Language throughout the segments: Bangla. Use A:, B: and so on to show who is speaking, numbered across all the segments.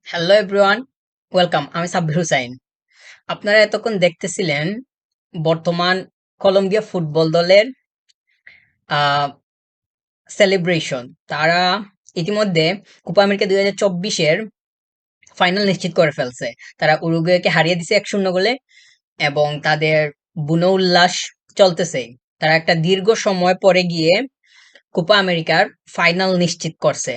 A: Hello everyone, welcome. আমি সাব্বির হুসাইন। আপনারা এতক্ষণ দেখতেছিলেন বর্তমান কলম্বিয়া ফুটবল দলের সেলিব্রেশন। তারা ইতিমধ্যে কোপা আমেরিকা 2024-এর ফাইনাল নিশ্চিত করে ফেলছে। তারা উরুগুয়েকে হারিয়ে দিছে 1-0 গোলে এবং তাদের বুনো উল্লাস চলতেছে। তারা একটা দীর্ঘ সময় পরে গিয়ে কোপা আমেরিকার ফাইনাল নিশ্চিত করছে।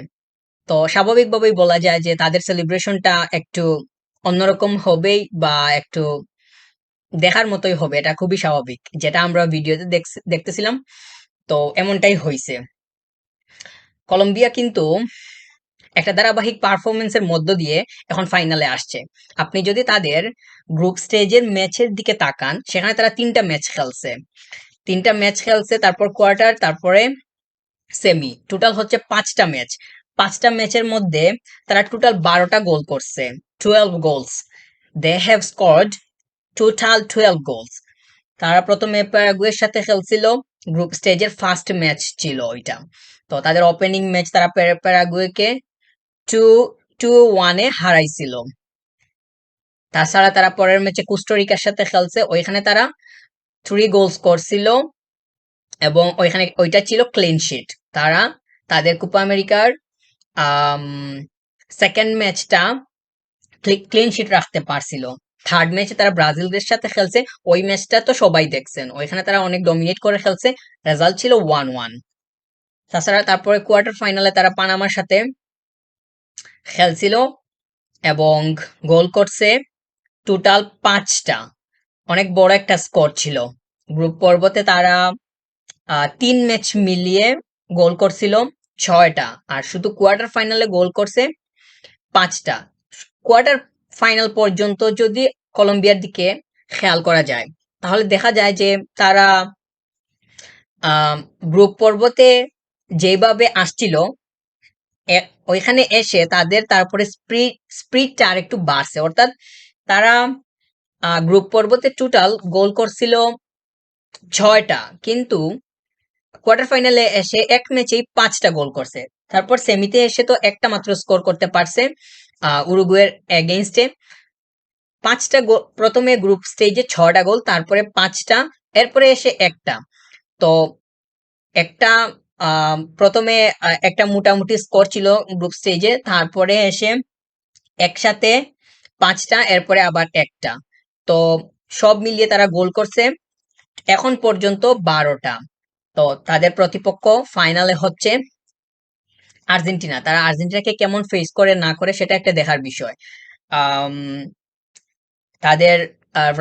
A: তো স্বাভাবিকভাবেই বলা যায় যে তাদের সেলিব্রেশনটা একটু অন্যরকম হবেই বা একটু দেখার মতোই হবে। এটা খুবই স্বাভাবিক, যেটা আমরা ভিডিওতে দেখতেছিলাম। তো এমনটাই হয়েছে। কলম্বিয়া কিন্তু একটা ধারাবাহিক পারফরমেন্সের মধ্য দিয়ে এখন ফাইনালে আসছে। আপনি যদি তাদের গ্রুপ স্টেজের ম্যাচের দিকে তাকান, সেখানে তারা তিনটা ম্যাচ খেলছে, তারপর কোয়ার্টার, তারপরে সেমি, টোটাল হচ্ছে 5টা ম্যাচ। 5টা ম্যাচের মধ্যে তারা টোটাল 12টা গোল করছে, 12 goals. They have scored total 12 goals. তারা প্রথমে প্যারাগুয়ের সাথে খেলছিল, গ্রুপ স্টেজের ফার্স্ট ম্যাচ ছিল ওইটা। তো তাদের ওপেনিং ম্যাচ তারা প্যারাগুয়েকে 2-1-এ হারাইছিল। তাছাড়া তারা পরের ম্যাচে কোস্টারিকার সাথে খেলছে, ওইখানে তারা 3 গোলস করছিল এবং ওইটা ছিল ক্লিন শিট। তারা তাদের কোপা আমেরিকার সেকেন্ড ম্যাচটা ক্লিন শিট রাখতে পারছিল। থার্ড ম্যাচে তারা ব্রাজিলদের সাথে খেলছে, ওই ম্যাচটা তো সবাই দেখছেন, ওইখানে তারা অনেক ডমিনেট করে খেলছে, রেজাল্ট ছিল 1-1। তাছাড়া তারপরে কোয়ার্টার ফাইনালে তারা পানামার সাথে খেলছিল এবং গোল করছে টোটাল 5টা। অনেক বড় একটা স্কোর ছিল। গ্রুপ পর্বতে তারা 3 ম্যাচ মিলিয়ে গোল করছিল 6টা, আর শুধু কোয়ার্টার ফাইনালে গোল করছে 5টা। কোয়ার্টার ফাইনাল পর্যন্ত যদি কলম্বিয়ার দিকে খেয়াল করা যায়, তাহলে দেখা যায় যে তারা গ্রুপ পর্বতে যেভাবে আসছিল, ওইখানে এসে তাদের তারপরে স্পিডটা আর একটু বাড়ছে। অর্থাৎ তারা গ্রুপ পর্বতে টোটাল গোল করছিল 6টা, কিন্তু কোয়ার্টার ফাইনালে এসে এক ম্যাচেই 5টা গোল করছে। তারপর সেমিতে এসে তো একটা মাত্র স্কোর করতে পারছে উরুগুয়ের এগেইনস্টে। 5টা গোল প্রথমে, গ্রুপ স্টেজে 6টা গোল, তারপরে 5টা, এরপরে এসে একটা। তো একটা প্রথমে একটা মোটামুটি স্কোর ছিল গ্রুপ স্টেজে, তারপরে এসে একসাথে 5টা, এরপরে আবার একটা। তো সব মিলিয়ে তারা গোল করছে এখন পর্যন্ত 12টা। তো তাদের প্রতিপক্ষ ফাইনালে হচ্ছে আর্জেন্টিনা। তারা আর্জেন্টিনাকে কেমন ফেস করে না করে সেটা একটা দেখার বিষয়। আম, তাদের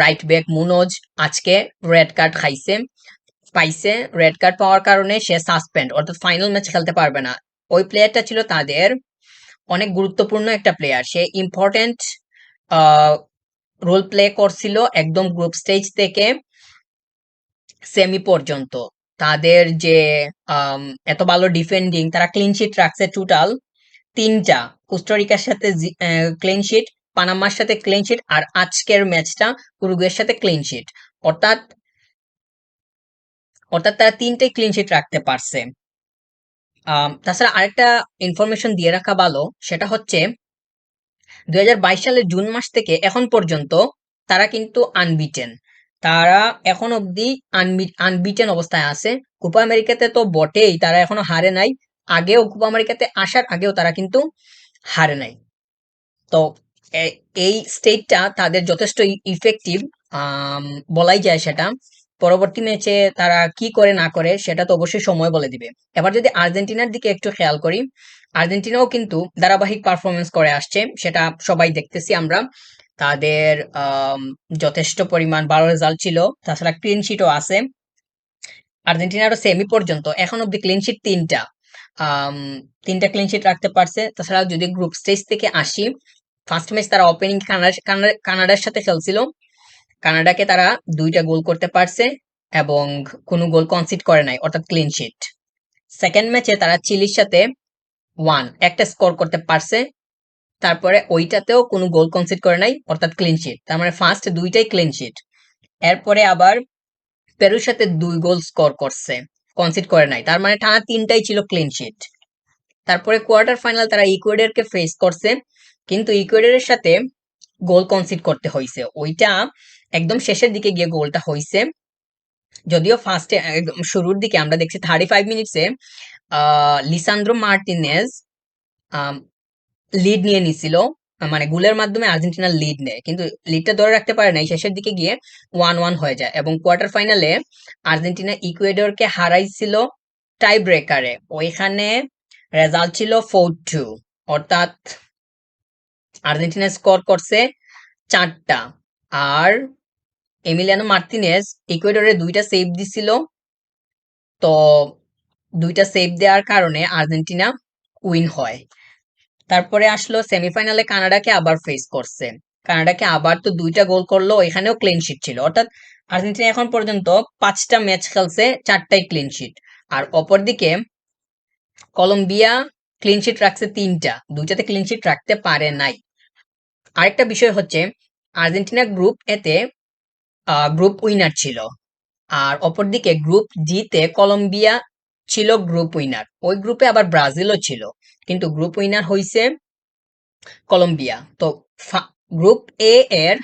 A: রাইট ব্যাক মুনোজ আজকে রেড কার্ড পাইছে। রেড কার্ড পাওয়ার কারণে সে সাসপেন্ড, অর্থাৎ ফাইনাল ম্যাচ খেলতে পারবে না। ওই প্লেয়ারটা ছিল তাদের অনেক গুরুত্বপূর্ণ একটা প্লেয়ার। সে ইম্পর্টেন্ট রোল প্লে করছিল একদম গ্রুপ স্টেজ থেকে সেমি পর্যন্ত। তাদের যে আম, এত ভালো ডিফেন্ডিং, তারা ক্লিন শিট রাখছে টোটাল 3টা। কোস্টারিকার সাথে ক্লিন শিট, পানামার সাথে ক্লিন শিট, আর আজকের ম্যাচটা উরুগুয়ের সাথে ক্লিন শিট। অর্থাৎ অর্থাৎ তারা 3টাই ক্লিন শিট রাখতে পারছে। তাছাড়া আরেকটা ইনফরমেশন দিয়ে রাখা ভালো, সেটা হচ্ছে 2022 সালের জুন মাস থেকে এখন পর্যন্ত তারা কিন্তু আনবিটেন। তারা এখন অব্দি আনবিটেন অবস্থায় আছে। কোপা আমেরিকাতে তো বটেই, তারা এখনো হারে নাই। আগেও কোপা আমেরিকাতে আসার আগেও তারা কিন্তু হারে নাই। তো এই স্টেটটা তাদের যথেষ্ট ইফেক্টিভ বলাই যায় সেটা। পরবর্তী ম্যাচে তারা কি করে না করে সেটা তো অবশ্যই সময় বলে দিবে। এবার যদি আর্জেন্টিনার দিকে একটু খেয়াল করি, আর্জেন্টিনাও কিন্তু ধারাবাহিক পারফরমেন্স করে আসছে, সেটা সবাই দেখতেছি আমরা। তাদের যথেষ্ট পরিমাণ ভালো রেজাল্ট ছিল, তাছাড়া ক্লিন শিটও আছে। আর্জেন্টিনারও সেমি পর্যন্ত এখন অব্দি ক্লিন শিট 3টা। আম, 3টা ক্লিন শিট রাখতে পারছে। তাছাড়া যদি গ্রুপ স্টেজ থেকে আসি, ফার্স্ট ম্যাচ তারা ওপেনিং কানাডার সাথে খেলছিল। কানাডাকে তারা 2টা গোল করতে পারছে এবং কোনো গোল কনসিড করে নাই, অর্থাৎ ক্লিন শিট। সেকেন্ড ম্যাচে তারা চিলির সাথে একটা স্কোর করতে পারছে, তারপরে ওইটাতেও কোনো গোল কনসিড করে নাই, অর্থাৎ ক্লিন শিট। তার মানে ফার্স্ট 2টাই ক্লিন শিট। এরপরে আবার পেরুর সাথে 2 গোল স্কোর করছে, কনসিড করে নাই, তার মানে টানা 3টাই ছিল ক্লিন শিট। তারপরে কোয়ার্টার ফাইনাল তারা ইকুয়েডরকে ফেস করছে, কিন্তু ইকুয়েডরের সাথে গোল কনসিড করতে হয়েছে, ওইটা একদম শেষের দিকে গিয়ে গোলটা হয়েছে। যদিও ফার্স্টে শুরুর দিকে আমরা দেখছি 35 মিনিটসে লিসান্দ্রো মার্টিনেজ লিড নিয়ে নিছিল, মানে গোলের মাধ্যমে আর্জেন্টিনা লিড নেয়, কিন্তু লিডটা ধরে রাখতে পারে নাই, শেষের দিকে গিয়ে 1-1 হয়ে যায় এবং কোয়ার্টার ফাইনালে আর্জেন্টিনা ইকুয়েডরকে হারাইছিল টাই ব্রেকারে। ওইখানে রেজাল্ট ছিল 4-2, অর্থাৎ আর্জেন্টিনা স্কোর করছে 4টা, আর এমিলিয়ানো মার্তিনেজ ইকুয়েডরে 2টা সেভ দিছিল। তো 2টা সেভ দেওয়ার কারণে আর্জেন্টিনা উইন হয়। তারপরে আসলো সেমিফাইনালে কানাডাকে আবার ফেস করছে, কানাডাকে আবার তো 2টা গোল করলো, এখানেও ক্লিন শিট ছিল, অর্থাৎ আর্জেন্টিনা এখন পর্যন্ত 5টা ম্যাচ খেলছে, 4টাই ক্লিন শিট। আর অপরদিকে কলম্বিয়া ক্লিন শিট রাখছে 3টা, 2টাতে ক্লিন শিট রাখতে পারে নাই। আরেকটা বিষয় হচ্ছে আর্জেন্টিনা গ্রুপ এতে গ্রুপ উইনার ছিল, আর অপরদিকে গ্রুপ জিতে কলম্বিয়া ছিল গ্রুপ উইনার, ওই গ্রুপে আবার ব্রাজিলও ছিল, কিন্তু গ্রুপ উইনার হইছে কলম্বিয়া। তো গ্রুপ এ এর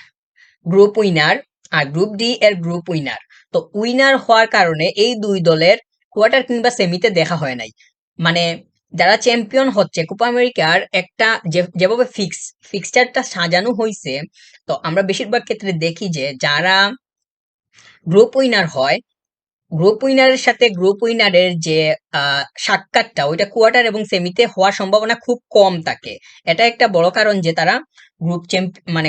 A: গ্রুপ উইনার আর গ্রুপ ডি এর গ্রুপ উইনার, তো উইনার হওয়ার কারণে এই দুই দলের কোয়ার্টার কিংবা সেমিতে দেখা হয় নাই। মানে যারা চ্যাম্পিয়ন হচ্ছে কোপা আমেরিকার একটা যেভাবে ফিক্সচারটা সাজানো হয়েছে, তো আমরা বেশিরভাগ ক্ষেত্রে দেখি যে যারা গ্রুপ উইনার হয়, গ্রুপ উইনারের সাথে গ্রুপ উইনারের যে সাক্ষাৎটা ওইটা কোয়ার্টার এবং সেমিতে হওয়ার সম্ভাবনা খুব কম থাকে। এটা একটা বড় কারণ যে তারা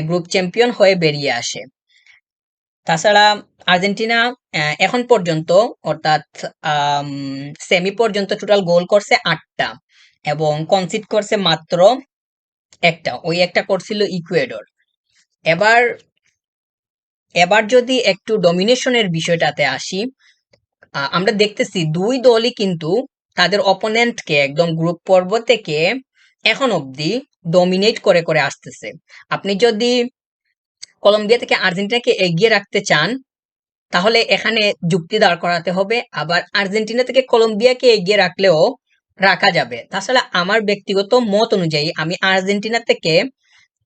A: গ্রুপ চ্যাম্পিয়ন হয়ে বেরিয়ে আসে। তাছাড়া আর্জেন্টিনা এখন পর্যন্ত, অর্থাৎ সেমি পর্যন্ত টোটাল গোল করছে 8টা এবং কনসিড করছে মাত্র একটা, ওই একটা করছিল ইকুয়েডর। এবার এবার যদি একটু ডমিনেশনের বিষয়টাতে আসি, আমরা দেখতেছি দুই দলই কিন্তু তাদের অপোনেন্টকে একদম গ্রুপ পর্ব থেকে এখন অব্দি ডমিনেট করে করে আসতেছে। আপনি যদি কলম্বিয়া থেকে আর্জেন্টিনাকে এগিয়ে রাখতে চান, তাহলে এখানে যুক্তি দাঁড় করাতে হবে, আবার আর্জেন্টিনা থেকে কলম্বিয়াকে এগিয়ে রাখলেও রাখা যাবে। তাছাড়া আমার ব্যক্তিগত মত অনুযায়ী আমি আর্জেন্টিনা থেকে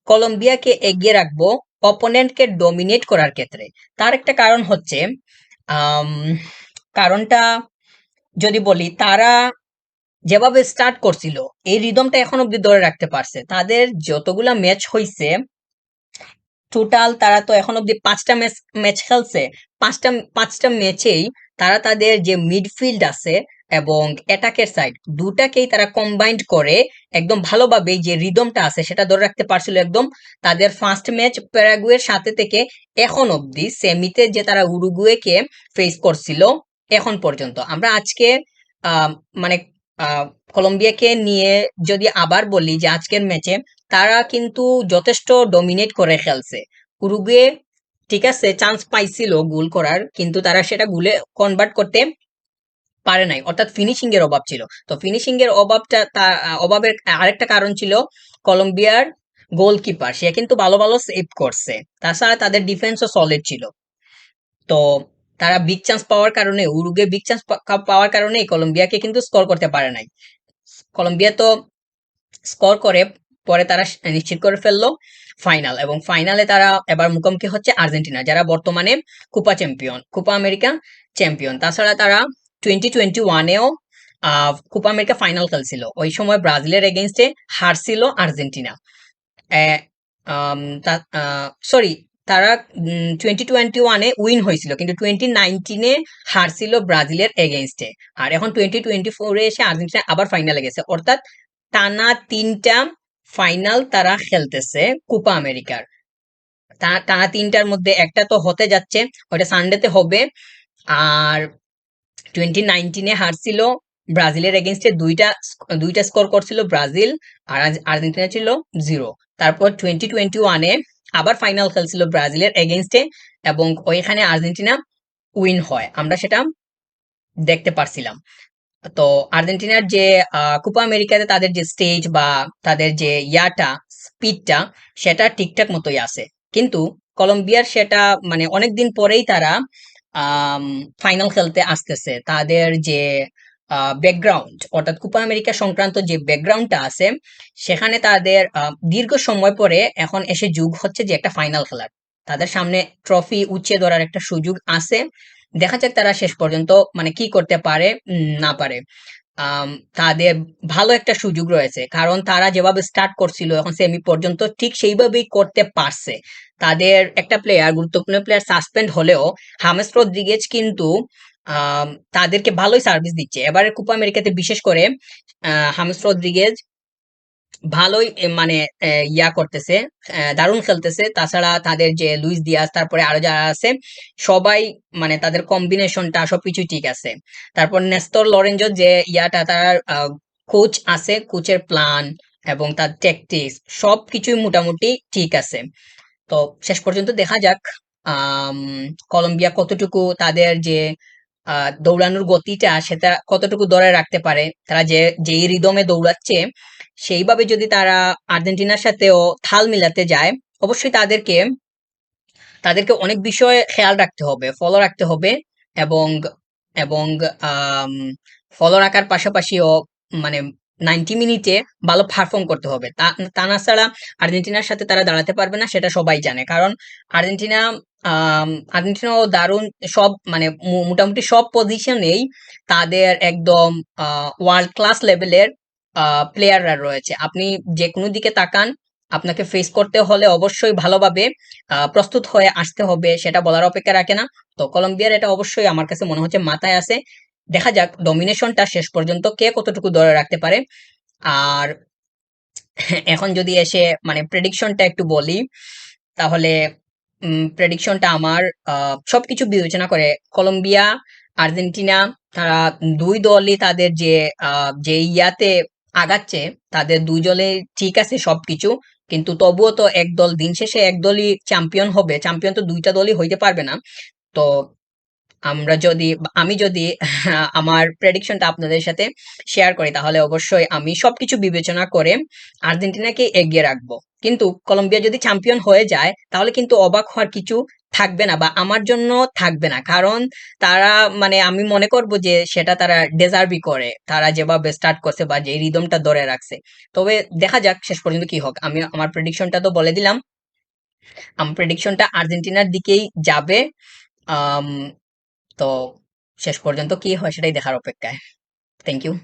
A: কলম্বিয়াকে এগিয়ে রাখবো অপোনেন্টকে ডমিনেট করার ক্ষেত্রে। তার একটা কারণ হচ্ছে, আম, কারণটা যদি বলি, তারা যেভাবে স্টার্ট করছিল এই রিদমটা এখন অব্দি ধরে রাখতে পারছে। তাদের যতগুলা ম্যাচ হইছে টোটাল, তারা তো এখন অব্দি 5টা ম্যাচ ম্যাচ খেলছে, পাঁচটা পাঁচটা ম্যাচেই তারা তাদের যে মিডফিল্ড আছে এবং অ্যাটাকের সাইড দুটাকেই তারা কম্বাইন্ড করে একদম ভালোভাবে যে রিদমটা আছে সেটা ধরে রাখতে পারছিল একদম। তাদের ফার্স্ট ম্যাচ প্যারাগুয়ের সাথে থেকে এখন অব্দি সেমিতে যে তারা উরুগুয়েকে ফেস করছিল, এখন পর্যন্ত আমরা আজকে আহ, মানে আহ, কলম্বিয়াকে নিয়ে যদি আবার বলি যে আজকের ম্যাচে তারা কিন্তু যথেষ্ট ডমিনেট করে খেলছে। উরুগুয়ে ঠিক আছে চান্স পাইছিল গোল করার, কিন্তু তারা সেটা গোলে কনভার্ট করতে পারে নাই, অর্থাৎ ফিনিশিং এর অভাব ছিল। তো ফিনিশিং এর অভাবের আরেকটা কারণ ছিল কলম্বিয়ার গোলকিপার, সে কিন্তু ভালো ভালো সেভ করছে, তাছাড়া তাদের ডিফেন্সও সলিড ছিল। তো তারা বিগ চান্স পাওয়ার কারণে, উরুগুয়ে বিগ চান্স পাওয়ার কারণে কলম্বিয়াকে কিন্তু স্কোর করতে পারে নাই। কলম্বিয়া তো স্কোর করে পরে তারা নিশ্চিত করে ফেললো ফাইনাল, এবং ফাইনালে তারা এবার মুখোমুখি হচ্ছে আর্জেন্টিনা, যারা বর্তমানে কোপা আমেরিকা চ্যাম্পিয়ন। তাছাড়া তারা 2021-এও কোপা আমেরিকা ফাইনাল খেলছিল, ওই সময় ব্রাজিলের এগেনস্টে হারছিল আর্জেন্টিনা। সরি, তারা 2021-এ উইন হয়েছিল, কিন্তু 2019-এ হারছিল ব্রাজিলের এগেনস্টে। আর এখন 2024-এ এসে আর্জেন্টিনা আবার ফাইনালে গেছে, অর্থাৎ টানা 3টা ফাইনাল তারা খেলতেছে কোপা আমেরিকার। টানা 3টার মধ্যে একটা তো হতে যাচ্ছে, ওটা সানডেতে হবে। আর 2019-এ হারছিল ব্রাজিলের এগেনস্টে, দুইটা স্কোর করছিল ব্রাজিল, আর আর্জেন্টিনা ছিল 0। তারপর 2021-এ আবার ফাইনাল খেলছিল ব্রাজিলের এগেনস্টে, এবং ওইখানে আর্জেন্টিনা উইন হয়, আমরা সেটা দেখতে পারছিলাম। তো আর্জেন্টিনার যে কোপা আমেরিকাতে তাদের যে স্টেজ বা তাদের যে স্পিডটা সেটা ঠিকঠাক মতোই আছে, কিন্তু কলম্বিয়ার সেটা মানে অনেকদিন পরেই তারা ফাইনাল খেলতে আসতেছে। তাদের যে ব্যাকগ্রাউন্ড, অর্থাৎ কোপা আমেরিকা সংক্রান্ত যে ব্যাকগ্রাউন্ডটা আছে, সেখানে তাদের দীর্ঘ সময় পরে এখন এসে যুগ হচ্ছে যে একটা ফাইনাল খেলার। তাদের সামনে ট্রফি উঁচিয়ে ধরার একটা সুযোগ আছে। দেখা যাক তারা শেষ পর্যন্ত মানে কি করতে পারে না পারে। আম, তাদের ভালো একটা সুযোগ রয়েছে, কারণ তারা যেভাবে স্টার্ট করছিল এখন সেমি পর্যন্ত ঠিক সেইভাবেই করতে পারছে। তাদের একটা প্লেয়ার, গুরুত্বপূর্ণ প্লেয়ার সাসপেন্ড হলেও হামেস রদ্রিগেজ কিন্তু আম, তাদেরকে ভালোই সার্ভিস দিচ্ছে এবারে কোপা আমেরিকাতে, বিশেষ করে হামেস রদ্রিগেজ ভালোই মানে ইয়া করতেছে, দারুণ খেলতেছে। তাছাড়া তাদের যে লুইস দিয়াস, তারপরে আরো যারা আছে সবাই, মানে তাদের কম্বিনেশনটা সবকিছু ঠিক আছে। তারপর নেস্তর লরেঞ্জো যে ইয়াটা, তার কোচ আছে, কোচের প্ল্যান এবং তার ট্যাকটিক্স সবকিছুই মোটামুটি ঠিক আছে। তো শেষ পর্যন্ত দেখা যাক আম, কলম্বিয়া কতটুকু তাদের যে দৌড়ানোর গতিটা সেটা কতটুকু ধরে রাখতে পারে। তারা যেই রিদমে দৌড়াচ্ছে সেইভাবে যদি তারা আর্জেন্টিনার সাথেও তাল মিলাতে যায়, অবশ্যই তাদেরকে তাদেরকে অনেক বিষয়ে খেয়াল রাখতে হবে, ফলো রাখতে হবে। এবং এবং আম, ফলো রাখার পাশাপাশিও মানে 90 মিনিটে ভালো পারফর্ম করতে হবে। তা তা না ছাড়া আর্জেন্টিনার সাথে তারা দাঁড়াতে পারবে না, সেটা সবাই জানে। কারণ আর্জেন্টিনা আর্জেন্টিনাও দারুণ সব মানে মোটামুটি সব পজিশনেই তাদের একদম ওয়ার্ল্ড ক্লাস লেভেলের প্লেয়াররা রয়েছে। আপনি যে কোনো দিকে তাকান, আপনাকে ফেস করতে হলে অবশ্যই ভালোভাবে প্রস্তুত হয়ে আসতে হবে, সেটা বলার অপেক্ষা রাখে না। তো কলম্বিয়ার এটা অবশ্যই আমার কাছে মনে হচ্ছে মাথায় আছে। দেখা যাক ডমিনেশনটা শেষ পর্যন্ত কে কতটুকু ধরে রাখতে পারে। আর এখন যদি এসে মানে প্রেডিকশনটা একটু বলি, তাহলে প্রেডিকশনটা আমার সবকিছু বিবেচনা করে কলম্বিয়া, আর্জেন্টিনা, তারা দুই দলই তাদের যে ইয়াতে আগাচ্ছে, তাদের দুই দলে ঠিক আছে সবকিছু। কিন্তু তবুও তো এক দল, দিন শেষে এক দলই চ্যাম্পিয়ন হবে, চ্যাম্পিয়ন তো দুইটা দলই হইতে পারবে না। তো আমি যদি আমার প্রেডিকশনটা আপনাদের সাথে শেয়ার করি, তাহলে অবশ্যই আমি সবকিছু বিবেচনা করে আর্জেন্টিনাকে এগিয়ে রাখবো। কিন্তু কলম্বিয়া যদি চ্যাম্পিয়ন হয়ে যায় তাহলে কিন্তু অবাক হওয়ার কিছু থাকবে না, বা আমার জন্য থাকবে না। কারণ তারা মানে আমি মনে করব যে সেটা তারা ডেজার্ভই করে, তারা যেভাবে স্টার্ট করছে বা যে রিদমটা ধরে রাখছে। তবে দেখা যাক শেষ পর্যন্ত কি হোক। আমি আমার প্রেডিকশনটা তো বলে দিলাম, আমার প্রেডিকশনটা আর্জেন্টিনার দিকেই যাবে। আম, তো শেষ পর্যন্ত কি হয় সেটাই দেখার অপেক্ষায়। Thank you.